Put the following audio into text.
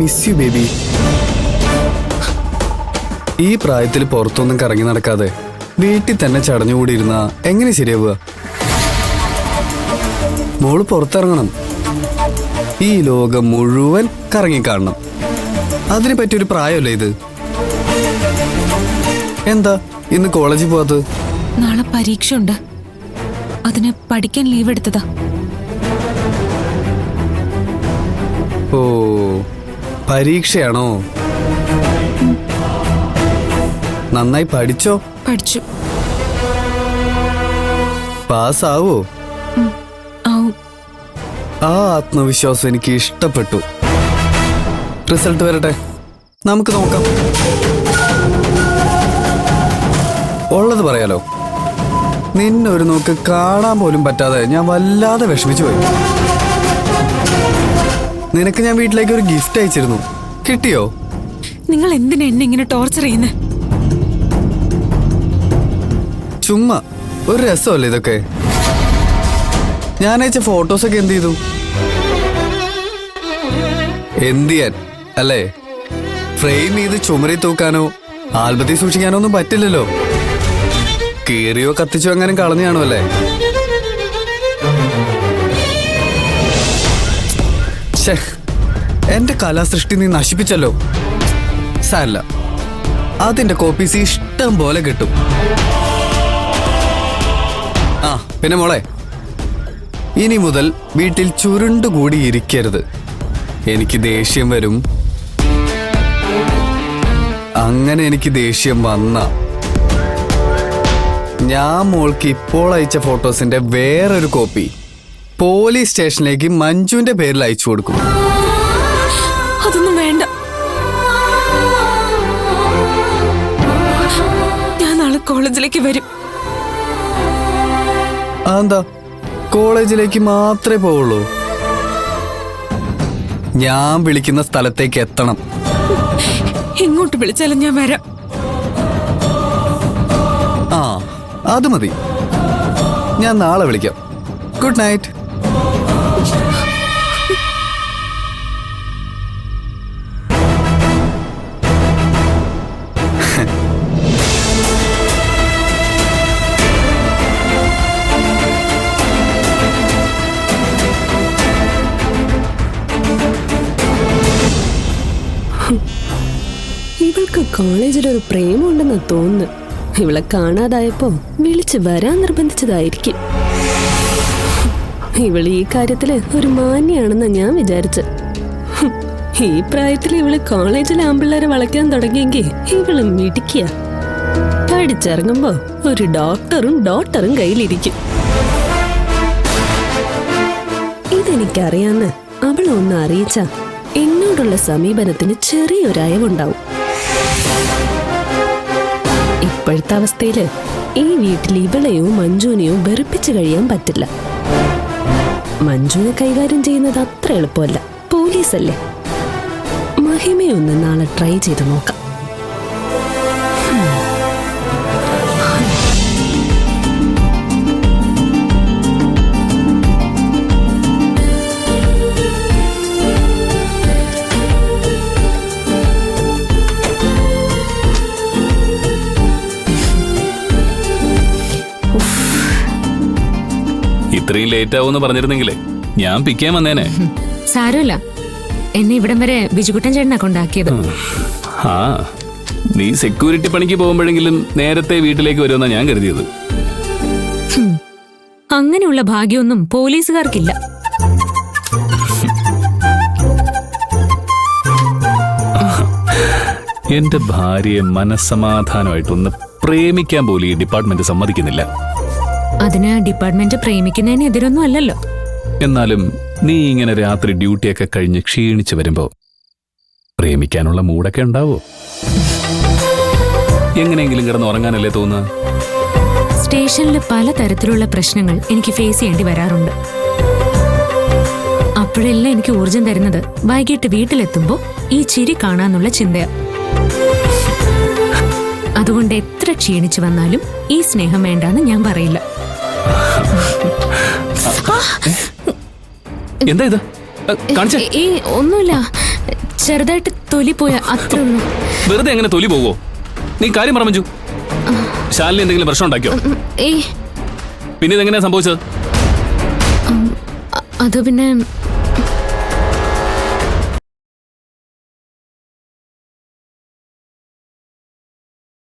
Miss you baby. ഈ പ്രായത്തിൽ പുറത്തൊന്നും കറങ്ങി നടക്കാതെ വീട്ടിൽ തന്നെ ചടഞ്ഞുകൂടിയിരുന്ന എങ്ങനെ ശരിയാവുക? മോള് പുറത്തിറങ്ങണം. ഈ ലോകം മുഴുവൻ കറങ്ങിക്കാണണം. അതിനെ പറ്റിയൊരു പ്രായമല്ലേ ഇത്? എന്താ ഇന്ന് കോളേജിൽ പോവാത്തത്? നാളെ പരീക്ഷ ഉണ്ട്. അതിന് പഠിക്കാൻ ലീവ് എടുത്തതാ. ഓ, പരീക്ഷയാണോ? നന്നായി പഠിച്ചോ? പഠിച്ചു. പാസ്സാവോ? ആവും. ആ ആത്മവിശ്വാസം എനിക്ക് ഇഷ്ടപ്പെട്ടു. റിസൾട്ട് വരട്ടെ, നമുക്ക് നോക്കാം. ഉള്ളത് പറയാലോ, നിന്നൊരു നോക്ക് കാണാൻ പോലും പറ്റാതെ ഞാൻ വല്ലാതെ വിഷമിച്ചു പോയി. നിനക്ക് ഞാൻ വീട്ടിലേക്ക് ഒരു ഗിഫ്റ്റ് അയച്ചിരുന്നു, കിട്ടിയോ? നിങ്ങൾ എന്തിനാ എന്നെ ഇങ്ങനെ ടോർച്ചർ ചെയ്യുന്നേ? ചുമ്മാ ഒരു രസമല്ലേ ഇതൊക്കെ? ഞാൻ അയച്ച ഫോട്ടോസൊക്കെ എന്ത് ചെയ്തു? എന്ത് ചെയ്യാൻ അല്ലേ? ഫ്രെയിം ചെയ്ത് ചുമരി തൂക്കാനോ ആൽബത്തിൽ സൂക്ഷിക്കാനോ ഒന്നും പറ്റില്ലല്ലോ. കീറിയോ കത്തിച്ചോ അങ്ങനെ കളഞ്ഞു കാണുമല്ലേ? എന്റെ കലാസൃഷ്ടി നീ നശിപ്പിച്ചല്ലോ. സാരല്ല, അതിന്റെ കോപ്പീസ് ഇഷ്ടം പോലെ കിട്ടും. ആ പിന്നെ മോളെ, ഇനി മുതൽ വീട്ടിൽ ചുരുണ്ടുകൂടി ഇരിക്കരുത്. എനിക്ക് ദേഷ്യം വരും. അങ്ങനെ എനിക്ക് ദേഷ്യം വന്ന ഞാൻ മോൾക്ക് ഇപ്പോൾ അയച്ച ഫോട്ടോസിന്റെ വേറൊരു കോപ്പി പോലീസ് സ്റ്റേഷനിലേക്ക് മഞ്ജുവിന്റെ പേരിൽ അയച്ചു കൊടുക്കും. അതൊന്നും വേണ്ട. ഞാൻ നാളെ കോളേജിലേക്ക് വരും. അതെന്താ കോളേജിലേക്ക് മാത്രമേ പോവുള്ളൂ? ഞാൻ വിളിക്കുന്ന സ്ഥലത്തേക്ക് എത്തണം. എങ്ങോട്ട് വിളിച്ചാലും ഞാൻ വരാം. ആ അത് മതി. ഞാൻ നാളെ വിളിക്കാം. Good night. ഇവൾക്ക് കോളേജിലൊരു പ്രേമുണ്ടെന്ന് തോന്നുന്നു. ഇവളെ കാണാതായപ്പോ വിളിച്ച് വരാൻ നിർബന്ധിച്ചതായിരിക്കും. ഇവൾ ഈ കാര്യത്തില് ഒരു മാന്യാണെന്നാ ഞാൻ വിചാരിച്ചു. ഈ പ്രായത്തിൽ ഇവള് കോളേജിലെ ആമ്പിള്ളേരെ വളയ്ക്കാൻ തുടങ്ങിയെങ്കിൽ ഇവള് മിടിക്കുക. പഠിച്ചിറങ്ങുമ്പോ ഒരു ഡോക്ടറും ഡോട്ടറും കയ്യിലിരിക്കും. ഇതെനിക്കറിയാന്ന് അവളൊന്ന് അറിയിച്ച എന്നോടുള്ള സമീപനത്തിന് ചെറിയൊരയവുണ്ടാവും. ഇപ്പോഴത്തെ അവസ്ഥയില് ഈ വീട്ടിൽ ഇവളെയോ മഞ്ജുവിനെയോ വെറുപ്പിച്ചു കഴിയാൻ പറ്റില്ല. മഞ്ജുവിനെ കൈകാര്യം ചെയ്യുന്നത് അത്ര എളുപ്പമല്ല. പോലീസല്ലേ. മഹിമയൊന്ന് നാളെ ട്രൈ ചെയ്ത് നോക്കാം. ഇത്രയും ലേറ്റ് ആവുമെന്ന് പറഞ്ഞിരുന്നെങ്കിലേ ഞാൻ പിക്കാൻ വന്നേനെ. സാരമില്ല, എന്നെ ഇവിടം വരെ ബിജുകുട്ടൻ ചേട്ടനാ കൊണ്ടാക്കിയത്. ആ നീ സെക്യൂരിറ്റി പണിക്ക് പോകുമ്പോഴെങ്കിലും നേരത്തെ വീട്ടിലേക്ക് വരുമെന്നാ ഞാൻ കരുതിയത്. അങ്ങനെയുള്ള ഭാഗ്യമൊന്നും പോലീസുകാർക്കില്ല. എന്റെ ഭാര്യയെ മനസ്സമാധാനമായിട്ടൊന്ന് പ്രേമിക്കാൻ പോലും ഈ ഡിപ്പാർട്ട്മെന്റ് സമ്മതിക്കുന്നില്ല. അതിന് ഡിപ്പാർട്ട്മെന്റ് പ്രേമിക്കുന്നതിന് എതിരൊന്നും അല്ലല്ലോ. എന്നാലും നീ ഇങ്ങനെ രാത്രി ഡ്യൂട്ടിയൊക്കെ കഴിഞ്ഞ് ക്ഷീണിച്ചു വരുമ്പോ പ്രേമിക്കാനുള്ള മൂടൊക്കെ ഉണ്ടാവോ? എങ്ങനെയെങ്കിലും കിടന്ന് ഉറങ്ങാനല്ലേ തോന്നുക? സ്റ്റേഷനിൽ പലതരത്തിലുള്ള പ്രശ്നങ്ങൾ എനിക്ക് ഫേസ് ചെയ്യേണ്ടി വരാറുണ്ട്. അപ്പോഴെല്ലാം എനിക്ക് ഊർജം തരുന്നത് വൈകിട്ട് വീട്ടിലെത്തുമ്പോ ഈ ചിരി കാണാന്നുള്ള ചിന്തയാ. അതുകൊണ്ട് എത്ര ക്ഷീണിച്ചു വന്നാലും ഈ സ്നേഹം വേണ്ടാന്ന് ഞാൻ പറയില്ല. എന്താ ഇത്? കാണിച്ചേ. ഒന്നുമില്ല, ചെറുതായിട്ട് തൊലി പോയ അത്രേ ഉള്ളൂ. വെറുതെ എങ്ങനെ തൊലി പോവോ? നീ കാര്യം പറ മഞ്ജു. ശാലിനി എന്തെങ്കിലും പ്രശ്നം ഉണ്ടാക്കിയോ? ഏയ് പിന്നെ ഇതെങ്ങനെയാ സംഭവിച്ചത്? അത് പിന്നെ